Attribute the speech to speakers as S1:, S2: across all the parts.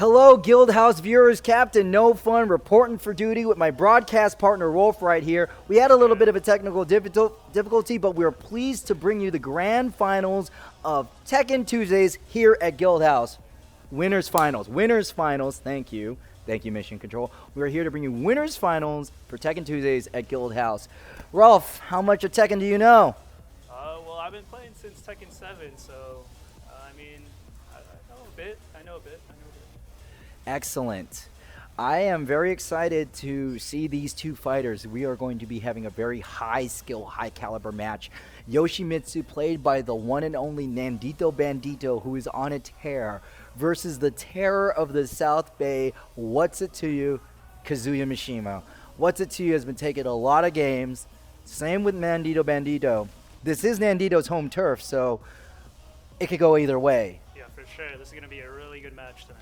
S1: Hello, Guildhouse viewers. Captain No Fun reporting for duty with my broadcast partner Rolf right here. We had a little bit of a technical difficulty, but we are pleased to bring you the grand finals of Tekken Tuesdays here at Guildhouse. Winners finals. Thank you. Thank you, Mission Control. We are here to bring you winners finals for Tekken Tuesdays at Guildhouse. Rolf, how much of Tekken do you know?
S2: Well, I've been playing since Tekken 7, so I know a bit.
S1: Excellent. I am very excited to see these two fighters. We are going to be having a very high skill, high caliber match. Yoshimitsu, played by the one and only NanditoTheBandito, who is on a tear, versus the terror of the South Bay, WHATZIT, Kazuya Mishima. WHATZIT has been taking a lot of games. Same with NanditoTheBandito. This is Nandito's home turf, so it could go either way.
S2: Yeah, for sure. This is going to be a really good match tonight.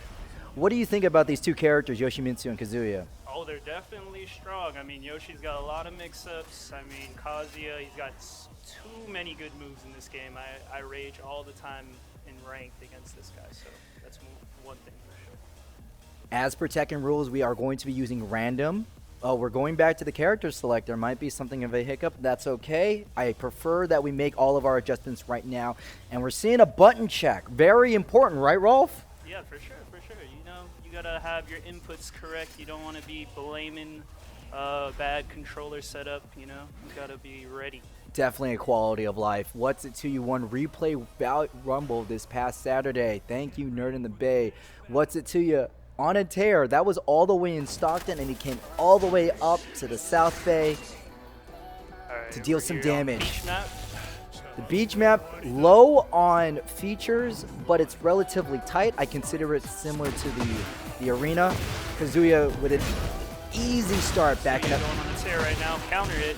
S1: What do you think about these two characters, Yoshimitsu and Kazuya?
S2: Oh, they're definitely strong. I mean, Yoshi's got a lot of mix-ups. I mean, Kazuya, he's got too many good moves in this game. I rage all the time in ranked against this guy, so that's one thing for sure.
S1: As per Tekken rules, we are going to be using random. Oh, we're going back to the character select. There might be something of a hiccup. That's okay. I prefer that we make all of our adjustments right now. And we're seeing a button check. Very important, right, Rolf?
S2: Yeah, for sure. You know, you gotta have your inputs correct. You don't want to be blaming bad controller setup. You know, you gotta be ready.
S1: Definitely a quality of life. WHATZIT won Replay Rumble this past Saturday. Thank you, Nerd in the Bay. WHATZIT on a tear. That was all the way in Stockton, and he came all the way up to the South Bay to deal some damage. The beach map, low on features, but it's relatively tight. I consider it similar to the arena. Kazuya with an easy start backing up.
S2: Going on a tear right now, counter it.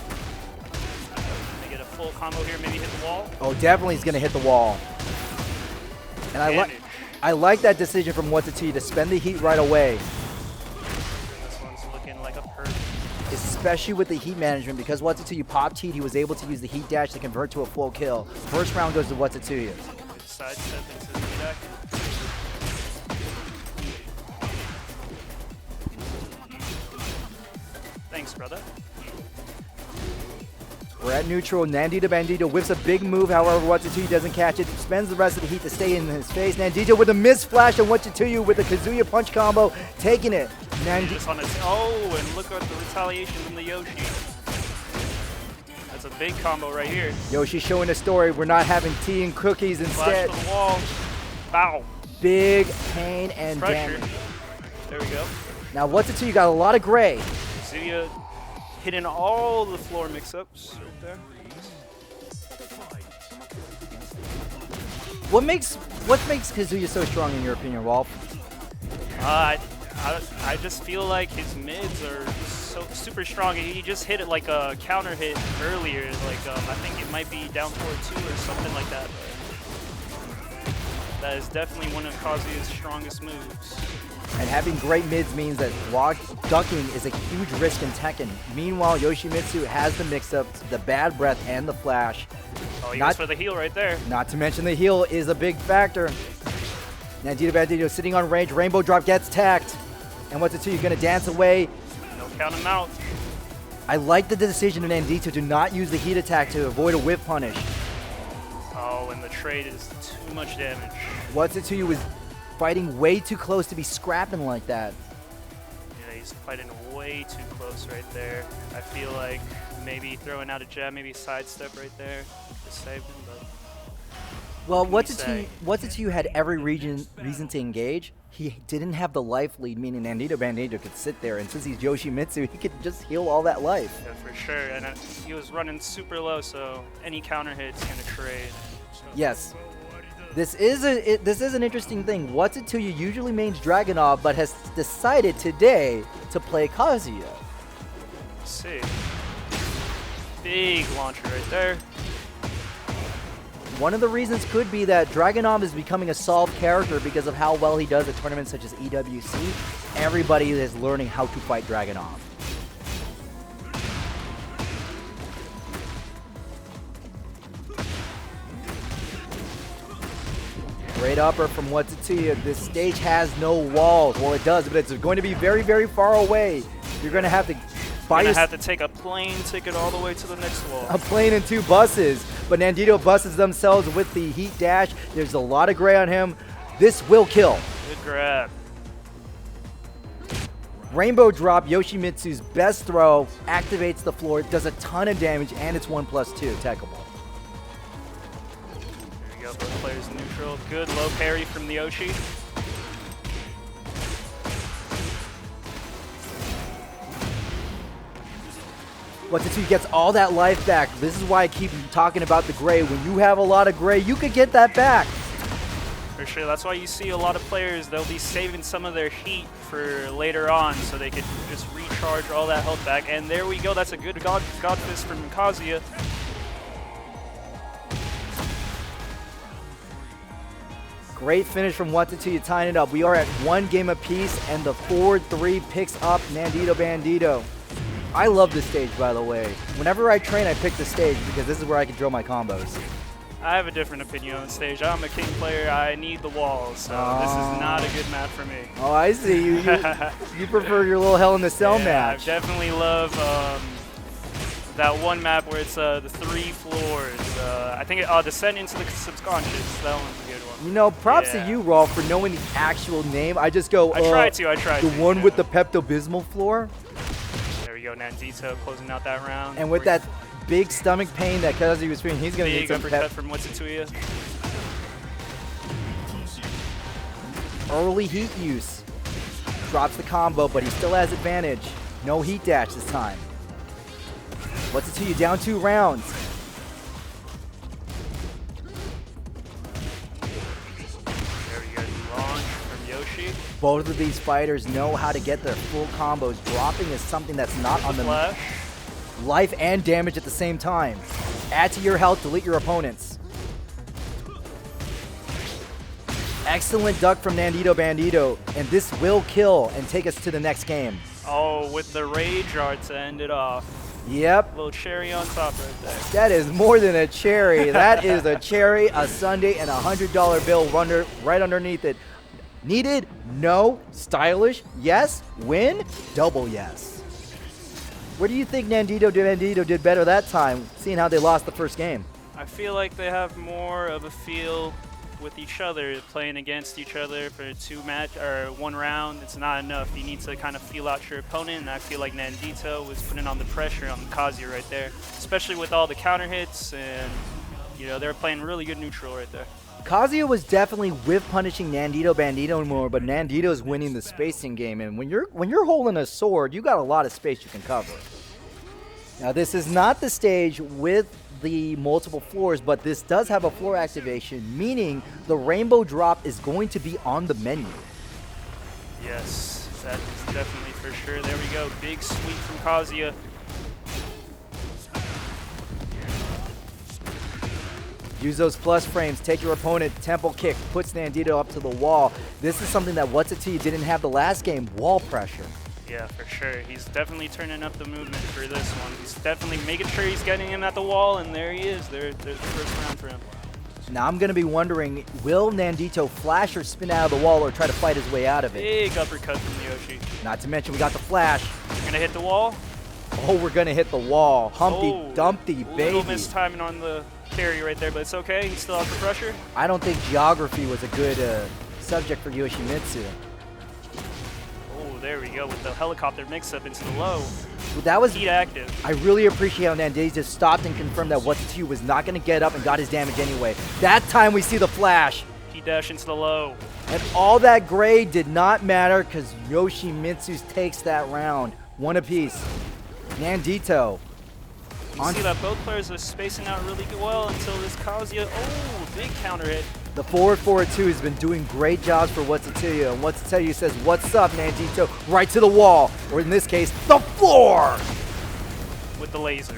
S2: Gonna get a full combo here, maybe hit the wall.
S1: Oh, definitely he's gonna hit the wall. And I like that decision from WHATZIT to spend the heat right away.
S2: This one's looking like a perfect.
S1: Especially with the heat management, because WHATZIT popped heat, he was able to use the heat dash to convert to a full kill. First round goes to WHATZIT.
S2: Good sidestep into the deck. Thanks, brother.
S1: We're at neutral. NanditoTheBandito whips a big move, however, WHATZIT doesn't catch it. Spends the rest of the heat to stay in his face. Nandito with a miss flash on WHATZIT with the Kazuya punch combo, taking it.
S2: Oh, and look at the retaliation from the Yoshi. That's a big combo right here.
S1: Yoshi showing a story. We're not having tea and cookies instead.
S2: Flash to the wall. Bow.
S1: Big pain and
S2: pressure.
S1: damage.
S2: There we go.
S1: Now WHATZIT got a lot of gray.
S2: Kazuya hitting all the floor mix-ups right there.
S1: What makes Kazuya so strong in your opinion, Rolf?
S2: I just feel like his mids are so super strong. He just hit it like a counter hit earlier. Like I think it might be down 4-2 or something like that. But that is definitely one of Kazuya's strongest moves.
S1: And having great mids means that ducking is a huge risk in Tekken. Meanwhile, Yoshimitsu has the mix-ups, the bad breath, and the flash.
S2: Oh, he goes for the heal right there.
S1: Not to mention the heal is a big factor. NanditoTheBandito sitting on range, rainbow drop gets tacked. And WHATZIT gonna dance away.
S2: No count him out.
S1: I like the decision of Nandito to not use the heat attack to avoid a whip punish.
S2: Oh, and the trade is too much damage.
S1: WHATZIT was fighting way too close to be scrapping like that.
S2: Yeah, he's fighting way too close right there. I feel like maybe throwing out a jab, maybe sidestep right there to save him, but...
S1: Well, WHATZIT had every reason to engage. He didn't have the life lead, meaning NanditoTheBandito could sit there, and since he's Yoshimitsu, he could just heal all that life.
S2: Yeah, for sure, and he was running super low, so any counter hit's gonna trade.
S1: Yes. This is an interesting thing. WHATZIT usually mains Dragunov, but has decided today to play Kazuya.
S2: Let's see. Big launcher right there.
S1: One of the reasons could be that Dragunov is becoming a solved character because of how well he does at tournaments such as EWC. Everybody is learning how to fight Dragunov. Great upper from WHATZIT. This stage has no walls. Well, it does, but it's going to be very, very far away. You're going to have to
S2: have to take a plane ticket all the way to the next wall.
S1: A plane and 2 buses. But Nandito buses themselves with the heat dash. There's a lot of gray on him. This will kill.
S2: Good grab.
S1: Rainbow drop, Yoshimitsu's best throw, activates the floor, does a ton of damage, and it's 1+2 techable.
S2: There we go, both players neutral. Good low parry from the Yoshi.
S1: WHATZIT gets all that life back. This is why I keep talking about the gray. When you have a lot of gray, you could get that back.
S2: For sure, that's why you see a lot of players, they'll be saving some of their heat for later on so they could just recharge all that health back. And there we go, that's a good God Fist from Kazuya.
S1: Great finish from WHATZIT, tying it up. We are at 1 game apiece, and the 4-3 picks up NanditoTheBandito. I love this stage, by the way. Whenever I train, I pick the stage because this is where I can drill my combos.
S2: I have a different opinion on the stage. I'm a king player. I need the walls, so this is not a good map for me.
S1: Oh, I see. You prefer your little Hell in the Cell match.
S2: I definitely love that one map where it's the 3 floors. I think Descent into the Subconscious. That one's a good one.
S1: You know, props to you, Raw, for knowing the actual name. I just go,
S2: I tried to.
S1: The one with the Pepto-Bismol floor.
S2: There we go, Nandito closing out that round.
S1: And with that big stomach pain that Kazuya was feeling, he's going to need some
S2: uppercut from WHATZIT.
S1: Early heat use. Drops the combo, but he still has advantage. No heat dash this time. WHATZIT down 2 rounds.
S2: There we go, launch from Yoshi.
S1: Both of these fighters know how to get their full combos. Dropping is something that's not on the
S2: flash.
S1: Life and damage at the same time. Add to your health, delete your opponents. Excellent duck from NanditoTheBandito, and this will kill and take us to the next game.
S2: Oh, with the Rage Art to end it off.
S1: Yep.
S2: Little cherry on top right there.
S1: That is more than a cherry. That is a cherry, a sundae, and a $100 bill right underneath it. Needed? No. Stylish? Yes. Win? Double yes. Where do you think NanditoTheBandito did better that time, seeing how they lost the first game?
S2: I feel like they have more of a feel with each other, playing against each other for 1 round. It's not enough. You need to kind of feel out your opponent, and I feel like Nandito was putting on the pressure on Kazuya right there, especially with all the counter hits, and you know, they were playing really good neutral right there.
S1: Kazuya was definitely whiff punishing NanditoTheBandito more, but Nandito's winning the spacing game, and when you're holding a sword, you got a lot of space you can cover. Now this is not the stage with the multiple floors, but this does have a floor activation, meaning the rainbow drop is going to be on the menu.
S2: Yes, that is definitely for sure. There we go, big sweep from Kazuya.
S1: Use those plus frames, take your opponent, temple kick, puts Nandito up to the wall. This is something that WHATZIT didn't have the last game, wall pressure.
S2: Yeah, for sure. He's definitely turning up the movement for this one. He's definitely making sure he's getting him at the wall, and there he is. There's the first round for him.
S1: Now I'm going to be wondering, will Nandito flash or spin out of the wall or try to fight his way out of it?
S2: Big uppercut from Yoshi.
S1: Not to mention we got the flash.
S2: You're going to hit the wall?
S1: Oh, we're going to hit the wall. Humpty Dumpty, baby.
S2: Little mistiming on the carry right there, but it's okay. He's still out the pressure.
S1: I don't think geography was a good subject for Yoshimitsu.
S2: Oh, there we go with the helicopter mix-up into the low.
S1: Well, that was
S2: heat active.
S1: I really appreciate how Nandito just stopped and confirmed that WHATZIT was not going to get up and got his damage anyway. That time we see the flash.
S2: He dashed into the low.
S1: And all that gray did not matter because Yoshimitsu takes that round. One apiece. Nandito.
S2: You see that both players are spacing out really well until this Kazuya. Oh, big counter hit.
S1: The forward 4-2 has been doing great jobs for WHATZIT, and WHATZIT says, "What's up, Nandito?" Right to the wall, or in this case, the floor!
S2: With the laser.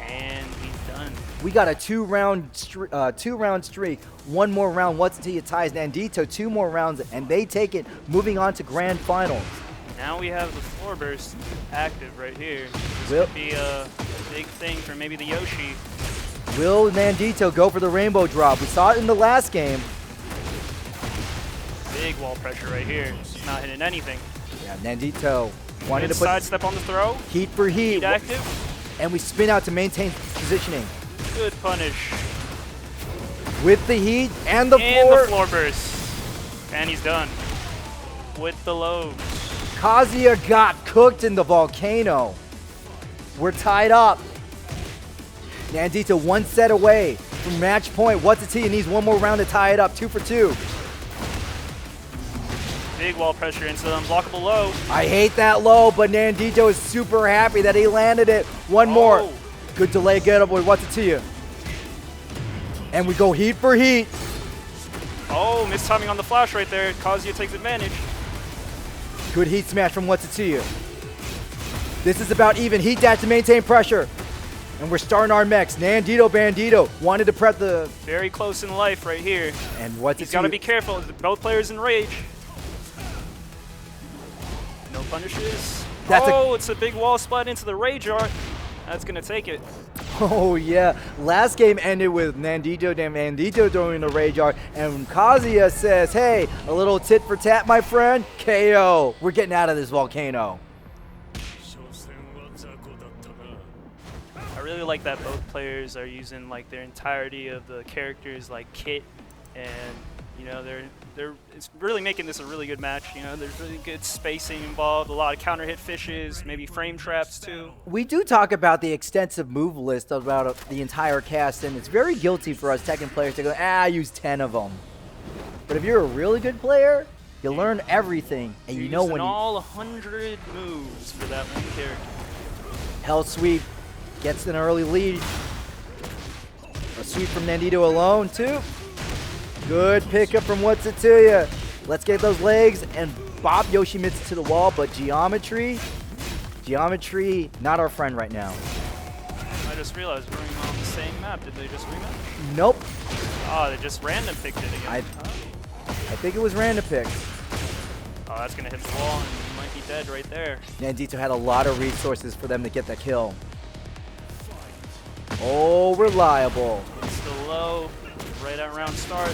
S2: And he's done.
S1: We got a two-round streak. One more round, WHATZIT ties Nandito. 2 more rounds, and they take it, moving on to grand finals.
S2: Now we have the floor burst active right here. This could be a big thing for maybe the Yoshi.
S1: Will Nandito go for the rainbow drop? We saw it in the last game.
S2: Big wall pressure right here. He's not hitting anything.
S1: Yeah, Nandito wanted
S2: Good
S1: to put
S2: sidestep on the throw.
S1: heat for heat.
S2: Heat active.
S1: And we spin out to maintain positioning.
S2: Good punish.
S1: With the heat and the
S2: And
S1: floor.
S2: the floor burst. And he's done. With the lows.
S1: Kazuya got cooked in the volcano. We're tied up. Nandito 1 set away from match point. WHATZIT needs one more round to tie it up. 2 for 2.
S2: Big wall pressure into the unblockable low.
S1: I hate that low, but Nandito is super happy that he landed it. One more. Good delay gettable with WHATZIT. And we go heat for heat.
S2: Oh, mistiming on the flash right there. Kazuya takes advantage.
S1: Good heat smash from WHATZIT. This is about even. Heat dash to maintain pressure. And we're starting our mechs. NanditoTheBandito wanted to prep the...
S2: Very close in life right here.
S1: And WHATZIT.
S2: He's got to be careful. Both players in rage. No punishes. It's a big wall splat into the rage art. That's going to take it.
S1: Oh, yeah. Last game ended with NanditoTheBandito throwing the rage art. And Kazuya says, hey, a little tit for tat, my friend. KO. We're getting out of this volcano.
S2: I really like that both players are using like their entirety of the characters like kit, and you know it's really making this a really good match. You know, there's really good spacing involved, a lot of counter hit fishes, maybe frame traps too.
S1: We do talk about the extensive move list about the entire cast, and it's very guilty for us Tekken players to go, I use 10 of them. But if you're a really good player, you learn everything, and you know when
S2: all 100 moves for that one character.
S1: Hell sweep gets an early lead. A sweep from Nandito alone too. Good pickup from WHATZIT. Let's get those legs and bop Yoshimitsu to the wall, but Geometry, not our friend right now.
S2: I just realized we're on the same map. Did they just rematch?
S1: Nope.
S2: Oh, they just random picked it again.
S1: I think it was random pick.
S2: Oh, that's gonna hit the wall and you might be dead right there.
S1: Nandito had a lot of resources for them to get that kill. Oh, reliable.
S2: It's the low, right at round start.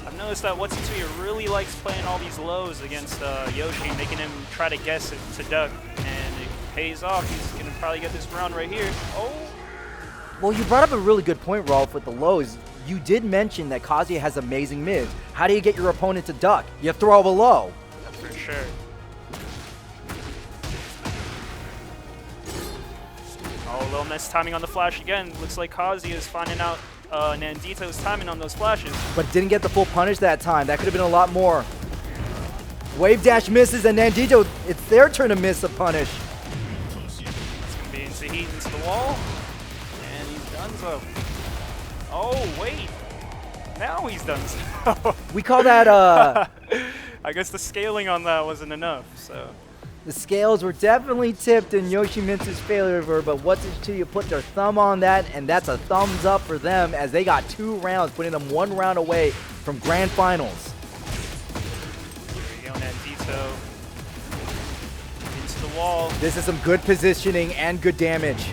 S2: I've noticed that WHATZIT really likes playing all these lows against Yoshi, making him try to guess it to duck, and it pays off. He's gonna probably get this round right here. Oh!
S1: Well, you brought up a really good point, Rolf, with the lows. You did mention that Kazuya has amazing mids. How do you get your opponent to duck? You throw a low.
S2: That's for sure. Oh, a little miss timing on the flash again. Looks like Kazuya is finding out Nandito's timing on those flashes.
S1: But didn't get the full punish that time. That could have been a lot more. Wave dash misses, and Nandito, it's their turn to miss a punish.
S2: It's going to be into heat into the wall. And he's done so. Oh, wait. Now he's done so.
S1: We call that,
S2: I guess the scaling on that wasn't enough, so.
S1: The scales were definitely tipped in Yoshimitsu's favor, but WHATZIT put their thumb on that, and that's a thumbs up for them as they got 2 rounds, putting them 1 round away from grand finals.
S2: There you go, Nandito. Into the wall.
S1: This is some good positioning and good damage.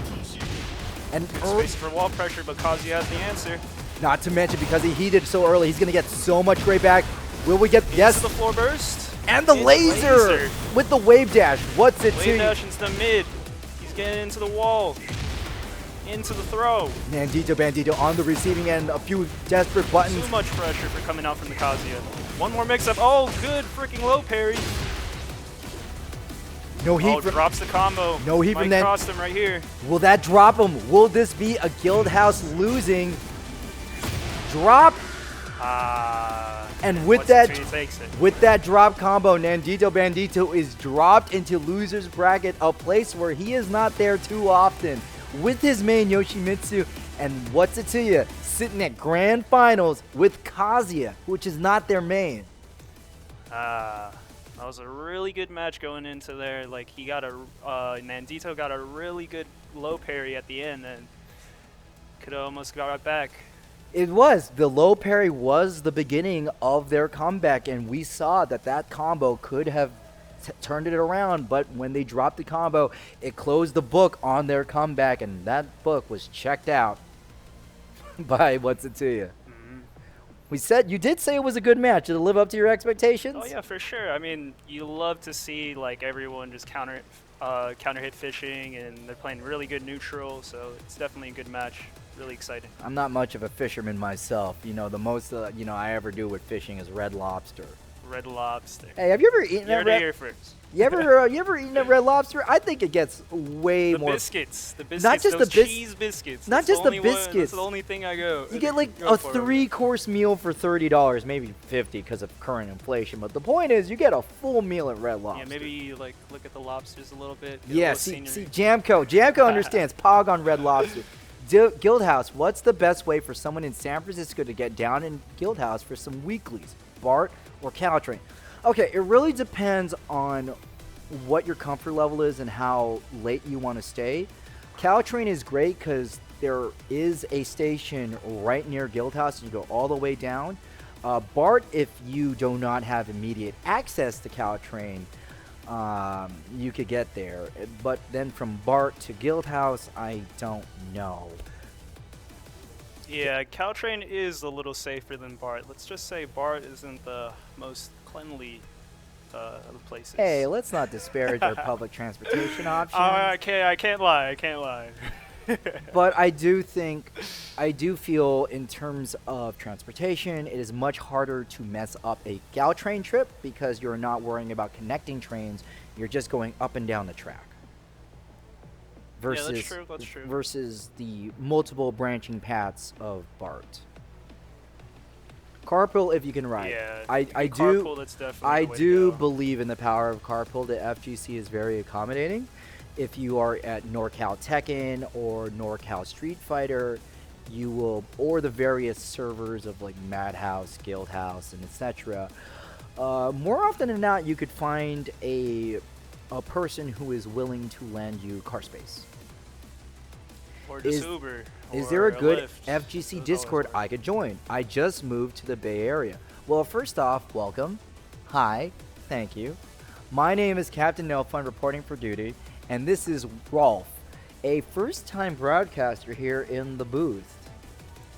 S1: And
S2: Space for wall pressure, but Kazuya has the answer.
S1: not to mention, because he heated so early, he's going to get so much great back. Will we get, yes.
S2: The floor burst.
S1: And the laser with the wave dash. WHATZIT?
S2: Wave dash into the mid. He's getting into the wall. Into the throw.
S1: NanditoTheBandito on the receiving end. A few desperate buttons.
S2: Too much pressure for coming out from the Kazuya. One more mix-up. Oh, good freaking low parry.
S1: No heat.
S2: Oh, drops the combo.
S1: No heat from that.
S2: Cross him right here.
S1: Will that drop him? Will this be a Guildhouse losing drop? And with that drop combo, NanditoTheBandito is dropped into loser's bracket, a place where he is not there too often. With his main Yoshimitsu, and WHATZIT sitting at grand finals with Kazuya, which is not their main.
S2: That was a really good match going into there. Like he got Nandito got a really good low parry at the end, and could have almost got it back.
S1: It was. The low parry was the beginning of their comeback, and we saw that combo could have turned it around, but when they dropped the combo, it closed the book on their comeback, and that book was checked out. by What's It To You. You did say it was a good match. Did it live up to your expectations?
S2: Oh yeah, for sure. I mean, you love to see like everyone just counter hit fishing, and they're playing really good neutral. So it's definitely a good match. Really exciting.
S1: I'm not much of a fisherman myself. You know, the most I ever do with fishing is red lobster.
S2: Red Lobster.
S1: Hey, have you ever eaten
S2: You're
S1: that
S2: here first.
S1: You ever eaten that Red Lobster? I think it gets way
S2: The
S1: more.
S2: biscuits.
S1: Not just
S2: those
S1: the
S2: cheese biscuits.
S1: Not
S2: That's
S1: just the
S2: only one-
S1: biscuits.
S2: That's the only thing I go.
S1: You get like
S2: go
S1: a
S2: for.
S1: 3-course meal for $30, maybe 50 because of current inflation. But the point is, you get a full meal at Red Lobster.
S2: Yeah, maybe you like look at the lobsters a little bit. get a
S1: Yeah,
S2: little
S1: see,
S2: scenery.
S1: Jamco understands. Pog on Red Lobster. Guildhouse, what's the best way for someone in San Francisco to get down in Guildhouse for some weeklies? BART or Caltrain? Okay, it really depends on what your comfort level is and how late you want to stay. Caltrain is great because there is a station right near Guildhouse. You go all the way down. BART, if you do not have immediate access to Caltrain, you could get there. But then from BART to Guildhouse, I don't know.
S2: Yeah, Caltrain is a little safer than BART. Let's just say BART isn't the most cleanly of places.
S1: Hey, let's not disparage our public transportation options.
S2: I can't lie.
S1: But I do feel in terms of transportation, it is much harder to mess up a Caltrain trip because you're not worrying about connecting trains. You're just going up and down the track. Versus,
S2: that's true.
S1: Versus the multiple branching paths of BART. Carpool if you can ride.
S2: Yeah,
S1: I
S2: carpool, that's definitely
S1: I
S2: the way to
S1: do
S2: go.
S1: believe in the power of carpool. The FGC is very accommodating. If you are at NorCal Tekken or NorCal Street Fighter, you will, or the various servers of like Madhouse, Guildhouse, and etc. More often than not, you could find a person who is willing to lend you car space.
S2: Or just Uber.
S1: Is
S2: or
S1: there a good
S2: Lyft.
S1: FGC
S2: Those
S1: Discord
S2: always work.
S1: I could join? I just moved to the Bay Area. Well, first off, welcome. Hi. Thank you. My name is Captain Nelfun reporting for duty, and this is Rolf, a first-time broadcaster here in the booth.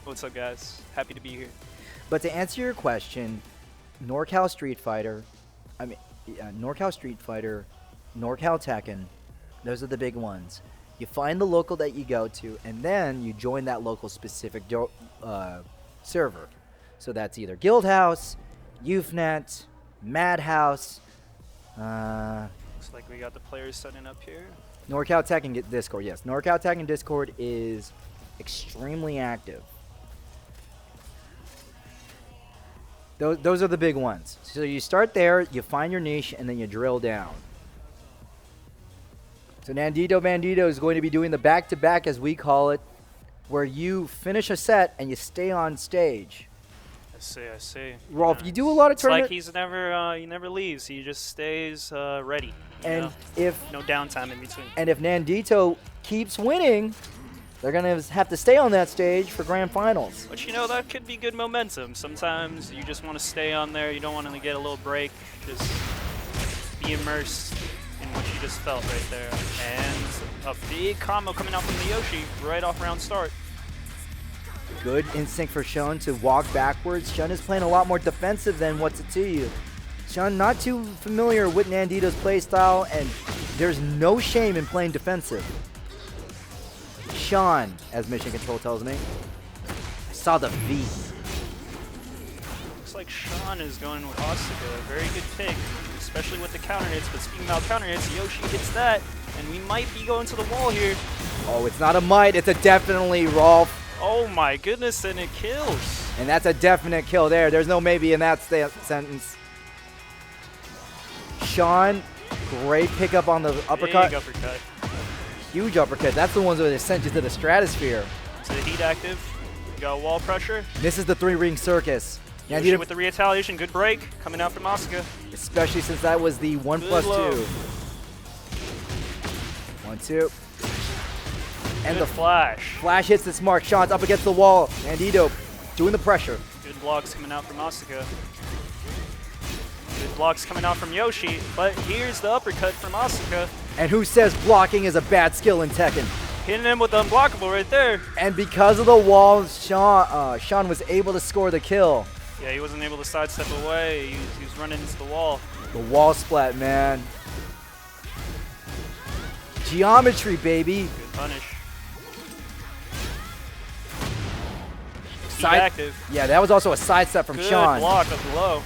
S2: What's up, guys? Happy to be here.
S1: But to answer your question, NorCal Street Fighter, NorCal Street Fighter, NorCal Tekken, those are the big ones. You find the local that you go to, and then you join that local specific server. So that's either Guildhouse, UFNet, Madhouse,
S2: Looks like we got the players setting up here.
S1: NorCal Tekken Discord. Yes, NorCal Tekken Discord is extremely active. Those are the big ones. So you start there, you find your niche, and then you drill down. So NanditoTheBandito is going to be doing the back-to-back, as we call it, where you finish a set and you stay on stage.
S2: I see.
S1: Rolf, you do a lot of
S2: It's like
S1: tournament,
S2: he's never, he never leaves. He just stays ready. you
S1: and
S2: know?
S1: if
S2: No downtime in between.
S1: Nandito keeps winning, they're gonna have to stay on that stage for grand finals.
S2: But you know, that could be good momentum. Sometimes you just want to stay on there. You don't want to get a little break. Just be immersed in what you just felt right there. And a big combo coming out from the Yoshi right off round start.
S1: Good instinct for SHVUN to walk backwards. SHVUN is playing a lot more defensive than What's It To You. SHVUN not too familiar with Nandito's playstyle, and there's no shame in playing defensive. Sean, as Mission Control tells me. I saw the V.
S2: Looks like Sean is going with Asuka. Very good pick, especially with the counter hits. But speaking about counter hits, Yoshi hits that, and we might be going to the wall here.
S1: Oh, it's not a might, it's a definitely, Rolf.
S2: Oh my goodness, and it kills.
S1: And that's a definite kill there. There's no maybe in that sentence. Sean, great pickup on the uppercut.
S2: Big uppercut.
S1: Huge uppercut. That's the ones that sent you to the stratosphere.
S2: So the heat active. We got wall pressure.
S1: This is the three-ring circus.
S2: Yoshi with the retaliation. Good break coming out from Asuka.
S1: Especially since that was the 1+2. 1-2. And
S2: Good
S1: the
S2: flash.
S1: flash hits this mark. Sean's up against the wall. Nandito doing the pressure.
S2: Good blocks coming out from Asuka. Good blocks coming out from Yoshi. But here's the uppercut from Asuka.
S1: And who says blocking is a bad skill in Tekken?
S2: Hitting him with the unblockable right there.
S1: And because of the wall, Sean was able to score the kill.
S2: Yeah, he wasn't able to sidestep away. He was running into the wall.
S1: The wall splat, man. Geometry, baby.
S2: Good punish.
S1: Side
S2: active.
S1: Yeah, that was also a sidestep from
S2: Good
S1: Sean.
S2: block up below.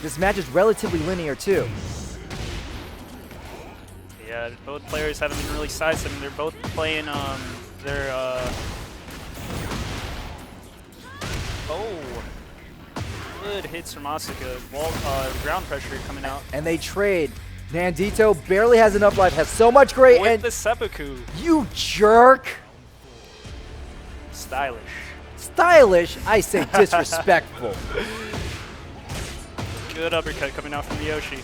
S1: This match is relatively linear, too.
S2: Yeah, both players haven't been really sidestepping. They're both playing their good hits from Asuka. Wall ground pressure coming out.
S1: And they trade. Nandito barely has enough life, has so much great.
S2: With
S1: And
S2: the seppuku.
S1: you jerk.
S2: Stylish.
S1: Stylish, I say disrespectful.
S2: Good uppercut coming out from Yoshi.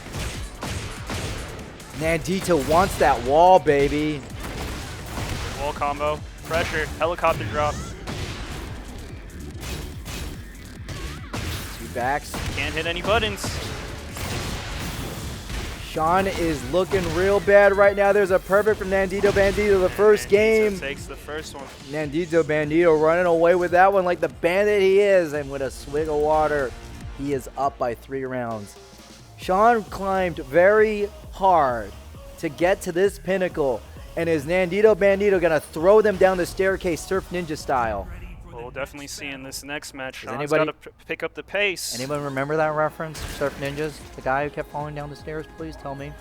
S1: Nandito wants that wall, baby.
S2: Wall combo. Pressure. Helicopter drop.
S1: Two backs.
S2: Can't hit any buttons.
S1: Sean is looking real bad right now. There's a perfect from NanditoTheBandito, the first game.
S2: Takes the first one.
S1: NanditoTheBandito running away with that one like the bandit he is. And with a swig of water, he is up by 3 rounds. Sean climbed very hard to get to this pinnacle. And is NanditoTheBandito going to throw them down the staircase Surf Ninja style?
S2: Well, we'll definitely see in this next match. Sean's
S1: anybody-
S2: got to pick up the pace.
S1: Anyone remember that reference? Surf Ninjas? The guy who kept falling down the stairs? Please tell me.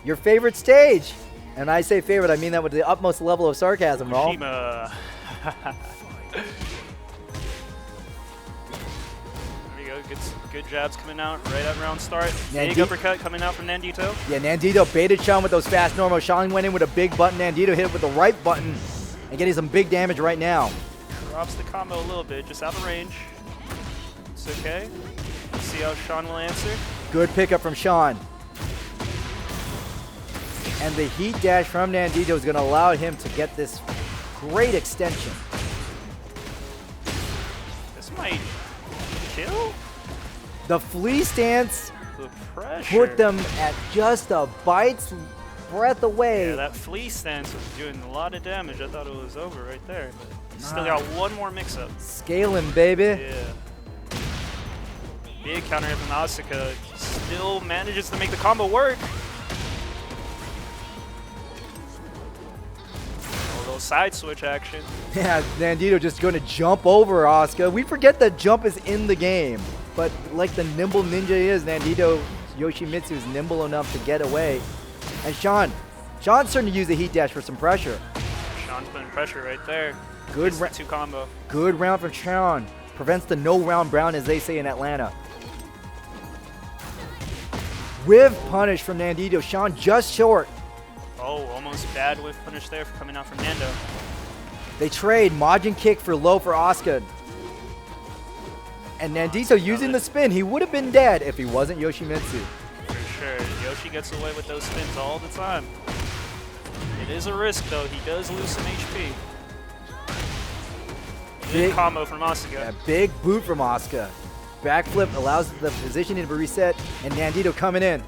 S1: Your favorite stage? And I say favorite, I mean that with the utmost level of sarcasm, Raul.
S2: Shima. There we go. Good jabs coming out right at round start. Big uppercut coming out from Nandito.
S1: Yeah, Nandito baited Sean with those fast normals. Sean went in with a big button. Nandito hit it with the right button and getting some big damage right now.
S2: Drops the combo a little bit, just out of range. It's okay. Let's see how Sean will answer.
S1: Good pickup from Sean. And the heat dash from Nandito is going to allow him to get this great extension.
S2: This might kill?
S1: The flea stance
S2: The pressure.
S1: put them at just a bite's breath away.
S2: Yeah, that flea stance was doing a lot of damage. I thought it was over right there. But still got one more mix-up.
S1: Scaling, baby.
S2: Yeah. Big counter hit from Asuka. Still manages to make the combo work. A little side switch action.
S1: Yeah, Nandito just going to jump over Asuka. We forget that jump is in the game. But like the nimble ninja he is, Nandito Yoshimitsu is nimble enough to get away. And Sean's starting to use the heat dash for some pressure.
S2: Sean's putting pressure right there.
S1: Good
S2: Gets the 2 combo.
S1: Good round from Sean. Prevents the no round brown, as they say in Atlanta. Whiff punish from Nandito. Sean just short.
S2: Oh, almost bad whiff punish there coming out from Nando.
S1: They trade Majin kick for low for Asuka. And Nandito using the spin. He would have been dead if he wasn't Yoshimitsu.
S2: For sure. Yoshi gets away with those spins all the time. It is a risk, though. He does lose some HP. Big combo from Asuka.
S1: Yeah, big boot from Asuka. Backflip allows the positioning to be reset, and Nandito coming in.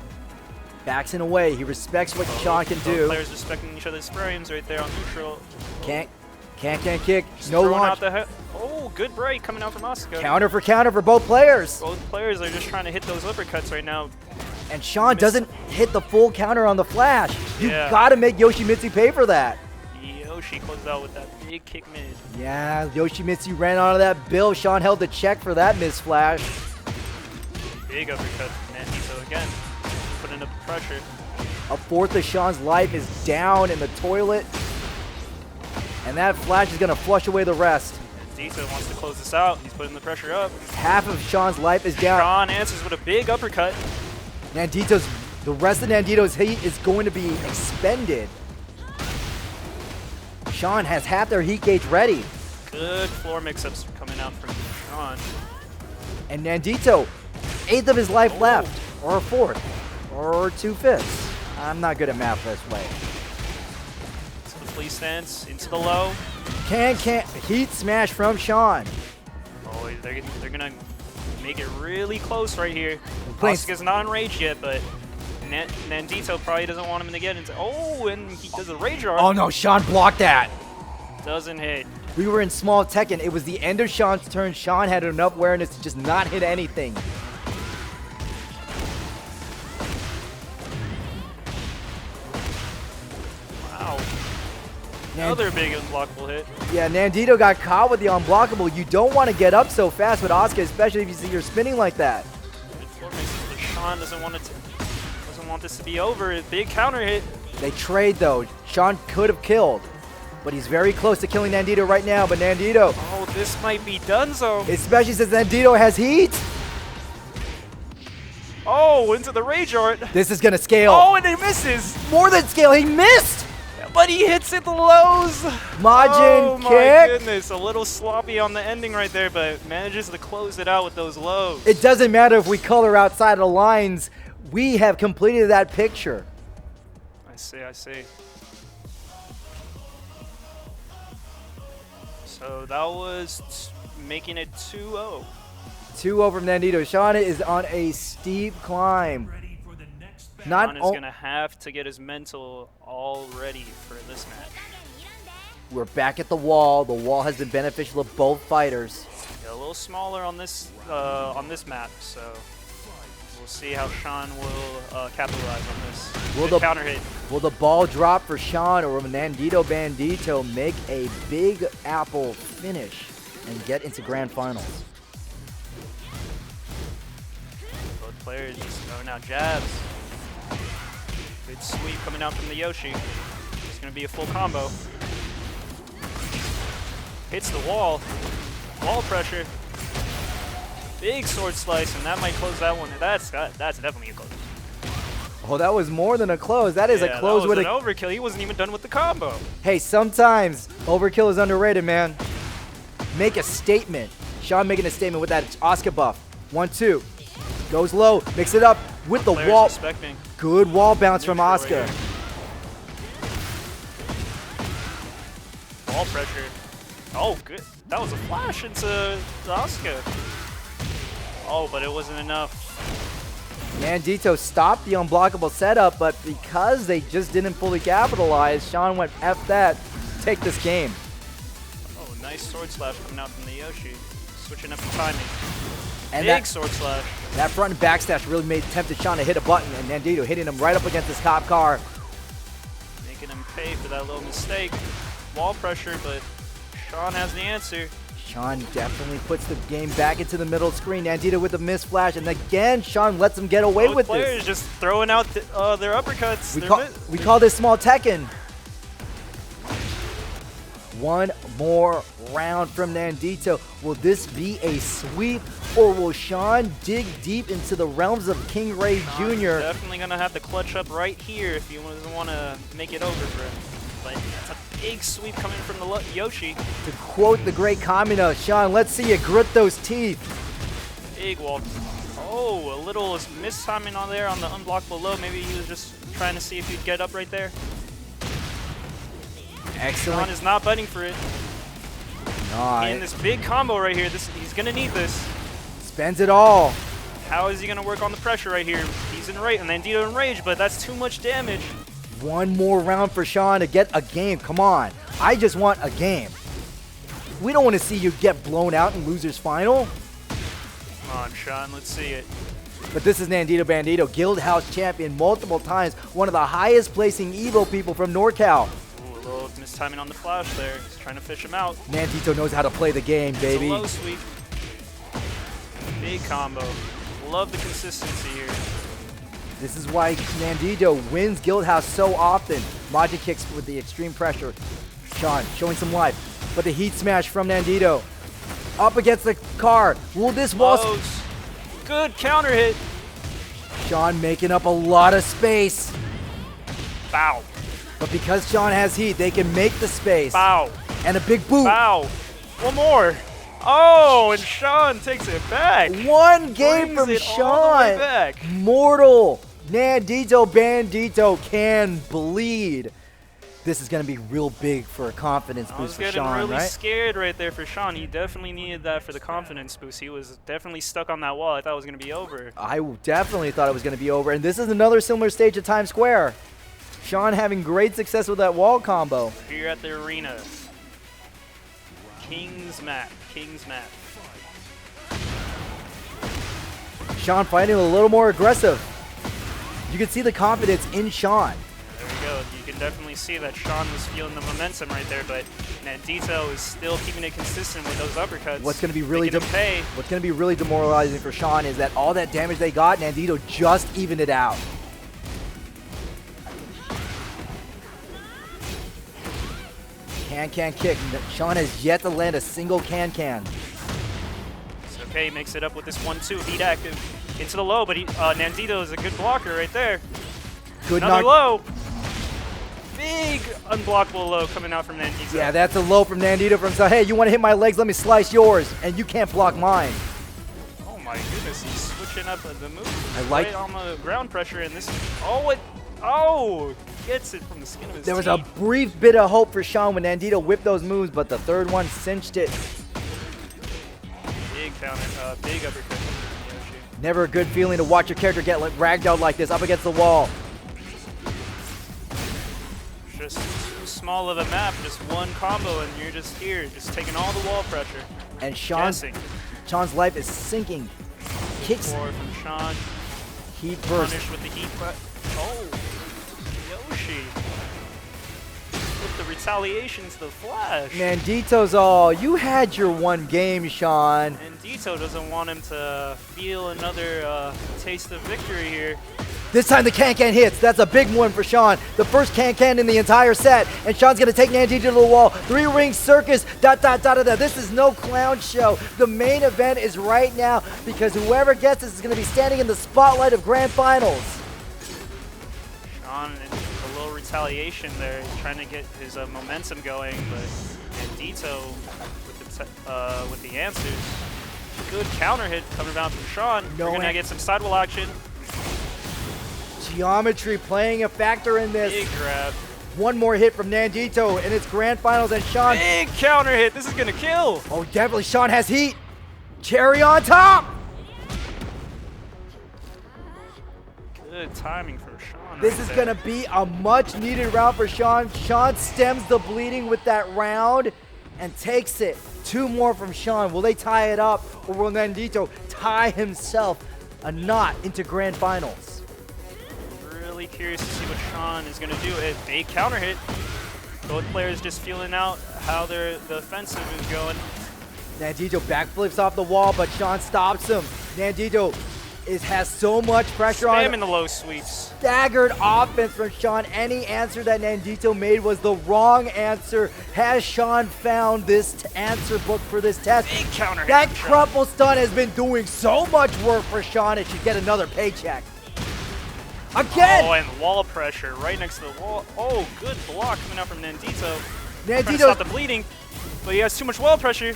S1: Backs in away. He respects what Sean can do.
S2: Players respecting each other's frames right there on neutral.
S1: Can't kick.
S2: Just
S1: No
S2: throwing
S1: launch.
S2: out the oh, good break coming out from Asuka.
S1: Counter for both players.
S2: Both players are just trying to hit those uppercuts right now.
S1: And Sean doesn't hit the full counter on the flash. You
S2: Yeah.
S1: gotta make Yoshimitsu pay for that.
S2: Yoshi closed out with that big kick mid.
S1: Yeah, Yoshimitsu ran onto that bill. Sean held the check for that miss flash.
S2: Big uppercut from Nandito again. Putting up the pressure.
S1: A fourth of Sean's life is down in the toilet. And that flash is gonna flush away the rest.
S2: Nandito wants to close this out. He's putting the pressure up.
S1: Half of Sean's life is down.
S2: Sean answers with a big uppercut.
S1: The rest of Nandito's heat is going to be expended. Sean has half their heat gauge ready.
S2: Good floor mix-ups coming out from Sean.
S1: And Nandito, 1/8 of his life left, or a 1/4, or 2/5. I'm not good at math this way.
S2: To the flea stance, into the low.
S1: Can't. Heat smash from Sean.
S2: Oh, they're gonna make it really close right here.
S1: Playing-
S2: Asuka's not in rage yet, but Nandito probably doesn't want him to get into. Oh, and he does a rage art.
S1: Oh no, Sean blocked that.
S2: Doesn't hit.
S1: We were in small Tekken. It was the end of Sean's turn. Sean had enough awareness to just not hit anything.
S2: Wow. Another big unblockable hit.
S1: Yeah, Nandito got caught with the unblockable. You don't want to get up so fast with Asuka, especially if you see you're spinning like that.
S2: Sean doesn't want this to be over. A big counter hit.
S1: They trade though. Sean could have killed, but he's very close to killing Nandito right now. But Nandito,
S2: oh, this might be donezo.
S1: especially since Nandito has heat.
S2: Oh, into the rage art.
S1: This is gonna scale.
S2: Oh, and he misses.
S1: More than scale. He missed.
S2: But he hits it the lows.
S1: Majin
S2: oh
S1: kick.
S2: my goodness, a little sloppy on the ending right there, but manages to close it out with those lows.
S1: It doesn't matter if we color outside of the lines. We have completed that picture.
S2: I see, I see. So that was making it 2-0.
S1: 2-0 from Nandito. Sean is on a steep climb.
S2: Sean is going to have to get his mental all ready for this match.
S1: We're back at the wall. The wall has been beneficial to both fighters.
S2: Yeah, a little smaller on this map, so we'll see how Sean will capitalize on this. Good counter hit.
S1: Will the ball drop for Sean, or will NanditoTheBandito make a big apple finish and get into grand finals?
S2: Both players just throwing out jabs. Good sweep coming out from the Yoshi. It's going to be a full combo. Hits the wall. Wall pressure. Big sword slice, and that might close that one. That's definitely a close.
S1: Oh, that was more than a close. That is a close with
S2: an overkill. He wasn't even done with the combo.
S1: Hey, sometimes overkill is underrated, man. Make a statement. Sean making a statement with that Asuka buff. 1-2. Goes low. Mix it up with the wall.
S2: Respecting.
S1: Good wall bounce from Asuka.
S2: Right, wall pressure. Oh, good. That was a flash into Asuka. Oh, but it wasn't enough.
S1: Nandito stopped the unblockable setup, but because they just didn't fully capitalize, Sean went F that. Take this game.
S2: Oh, nice sword slash coming out from the Yoshi. Switching up the timing.
S1: And
S2: big sword slash.
S1: That front and backslash really tempted Sean to hit a button, and Nandito hitting him right up against his cop car.
S2: Making him pay for that little mistake. Wall pressure, but Sean has the answer.
S1: Sean definitely puts the game back into the middle screen. Nandito with the missed flash, and again, Sean lets him get away with
S2: players
S1: this.
S2: Just throwing out their uppercuts.
S1: We call this small Tekken. One more round from Nandito. Will this be a sweep, or will Sean dig deep into the realms of King Ray Jr.?
S2: Definitely going to have to clutch up right here if he doesn't want to make it over for him. But that's a big sweep coming from the Yoshi.
S1: To quote the great Kamina, Sean, let's see you grit those teeth.
S2: Big wall. Oh, a little mistiming on there on the unblockable low. Maybe he was just trying to see if he'd get up right there.
S1: Excellent.
S2: Sean is not butting for it. In this big combo right here, he's going to need this.
S1: Spends it all.
S2: How is he going to work on the pressure right here? He's in rage, and Nandito in rage, but that's too much damage.
S1: One more round for Sean to get a game. Come on. I just want a game. We don't want to see you get blown out in loser's final.
S2: Come on, Sean. Let's see it.
S1: But this is NanditoTheBandito, Guildhouse champion multiple times. One of the highest placing Evo people from NorCal.
S2: Ooh, a little mistiming on the flash there. He's trying to fish him out.
S1: Nandito knows how to play the game, baby.
S2: It's a low sweep. Big combo. Love the consistency here.
S1: This is why Nandito wins Guildhouse so often. Majin kicks with the extreme pressure. Sean showing some life. But the heat smash from Nandito. Up against the car. Will this wall...
S2: Good counter hit.
S1: Sean making up a lot of space.
S2: Bow.
S1: But because Sean has heat, they can make the space.
S2: Bow.
S1: And a big boot.
S2: Bow. One more. Oh, and Sean takes it back.
S1: One game from Sean. Mortal. NanditoTheBandito can bleed. this is going to be real big for a confidence
S2: I was
S1: boost for
S2: getting
S1: Sean,
S2: really
S1: right?
S2: scared right there for Sean. He definitely needed that for the confidence boost. He was definitely stuck on that wall. I thought it was going to be over.
S1: I definitely thought it was going to be over. And this is another similar stage at Times Square. Sean having great success with that wall combo.
S2: Here at the arena. King's map. King's map.
S1: Sean fighting a little more aggressive. You can see the confidence in Sean.
S2: There we go. You can definitely see that Sean was feeling the momentum right there, but Nandito is still keeping it consistent with those uppercuts.
S1: What's going to be really
S2: pay.
S1: What's going to be really demoralizing for Sean is that all that damage they got, Nandito just evened it out. Can kick. Sean has yet to land a single can.
S2: It's okay, he makes it up with this 1-2. Heat active into the low, but Nandito is a good blocker right there.
S1: Good
S2: Another
S1: knock.
S2: low. Big unblockable low coming out from Nandito.
S1: Yeah, that's a low from Nandito from so hey, you want to hit my legs? Let me slice yours, and you can't block mine.
S2: Oh my goodness, he's switching up the move.
S1: I like
S2: right on the ground pressure, and this. Oh, gets it from the skin of his
S1: There was
S2: teeth.
S1: a brief bit of hope for Sean when Nandito whipped those moves, but the third one cinched it.
S2: Big counter, big uppercut.
S1: Never a good feeling to watch your character get ragdolled like this up against the wall.
S2: Just too small of a map, just one combo, and you're just here, just taking all the wall pressure.
S1: And Sean's life is sinking. Kicks.
S2: Forward from Sean.
S1: Heat burst.
S2: Punish with the heat. Oh, Yoshi. With the retaliation to the flash.
S1: Nandito's all. You had your one game, Sean.
S2: And Dito doesn't want him to feel another taste of victory here.
S1: This time the can hits. That's a big one for Sean. The first can in the entire set. And Sean's going to take Nandito to the wall. 3-ring circus. This is no clown show. The main event is right now because whoever gets this is going to be standing in the spotlight of grand finals.
S2: Sean, a little retaliation there, trying to get his momentum going, but Nandito with the answers. Good counter hit coming down from Sean. We're going to get some sidewall action.
S1: Geometry playing a factor in this.
S2: Big grab.
S1: One more hit from Nandito in its grand finals, and Sean.
S2: Big counter hit. This is going to kill.
S1: Oh, definitely. Sean has heat. Cherry on top.
S2: Good timing from Sean.
S1: This is going to be a much needed round for Sean. Sean stems the bleeding with that round and takes it. Two more from Sean. Will they tie it up, or will Nandito tie himself a knot into grand finals?
S2: Really curious to see what Sean is going to do. A big counter hit. Both players just feeling out how the offensive is going.
S1: Nandito backflips off the wall, but Sean stops him. Nandito has so much pressure on him.
S2: Spamming the low sweeps.
S1: Staggered offense from Sean. Any answer that Nandito made was the wrong answer. Has Sean found this answer book for this test?
S2: Big counter hit.
S1: That crumple stun has been doing so much work for Sean. It should get another paycheck. Again!
S2: Oh, and wall pressure right next to the wall. Oh, good block coming out from Nandito. Trying to
S1: Nandito,
S2: stop the bleeding, but he has too much wall pressure.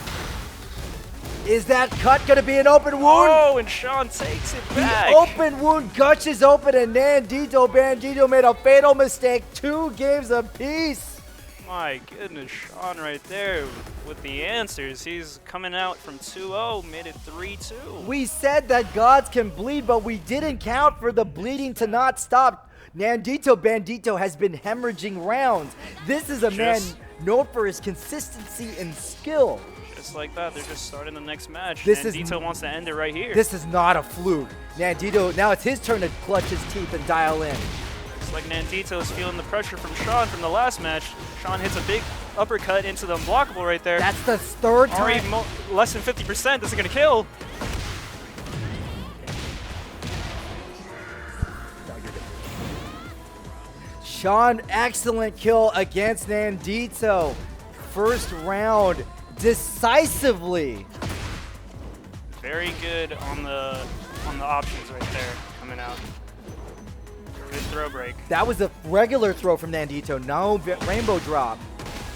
S1: is that cut going to be an open wound?
S2: Oh, and Sean takes it back.
S1: The open wound gushes open, and Bandito made a fatal mistake. 2 games apiece.
S2: My goodness, Sean right there with the answers. He's coming out from 2-0, made it 3-2.
S1: We said that gods can bleed, but we didn't count for the bleeding to not stop. NanditoTheBandito has been hemorrhaging rounds. This is a man known for his consistency and skill.
S2: Just like that, they're just starting the next match.
S1: This
S2: Nandito wants to end it right here.
S1: This is not a fluke. Nandito, now it's his turn to clutch his teeth and dial in.
S2: It's like Nandito is feeling the pressure from Sean from the last match. Sean hits a big uppercut into the unblockable right there.
S1: That's the third time.
S2: Already less than 50%. This is going to kill.
S1: Sean, excellent kill against Nandito. First round, decisively.
S2: Very good on the options right there coming out. Good throw break.
S1: That was a regular throw from Nandito. No rainbow drop.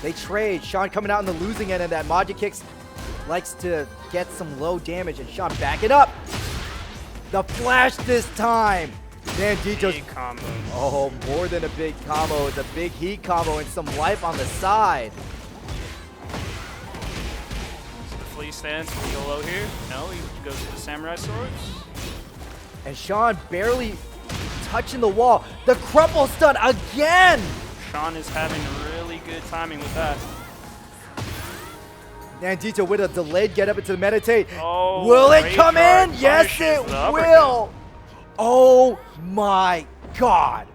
S1: They trade. Sean coming out on the losing end of that. Magikicks likes to get some low damage, and Sean backing up. The flash this time. Nandito's
S2: Big combo.
S1: oh, more than a big combo. It's a big heat combo and some life on the side.
S2: So the flea stance, will he go low here? No, he goes to the samurai swords.
S1: And Sean barely touching the wall. The crumple stun again.
S2: Sean is having really good timing with that.
S1: Nandito with a delayed get up into the meditate.
S2: Oh,
S1: will it
S2: Rage
S1: come
S2: Guard
S1: in? Yes,
S2: punishes
S1: it
S2: the uppercut.
S1: will. Oh my God.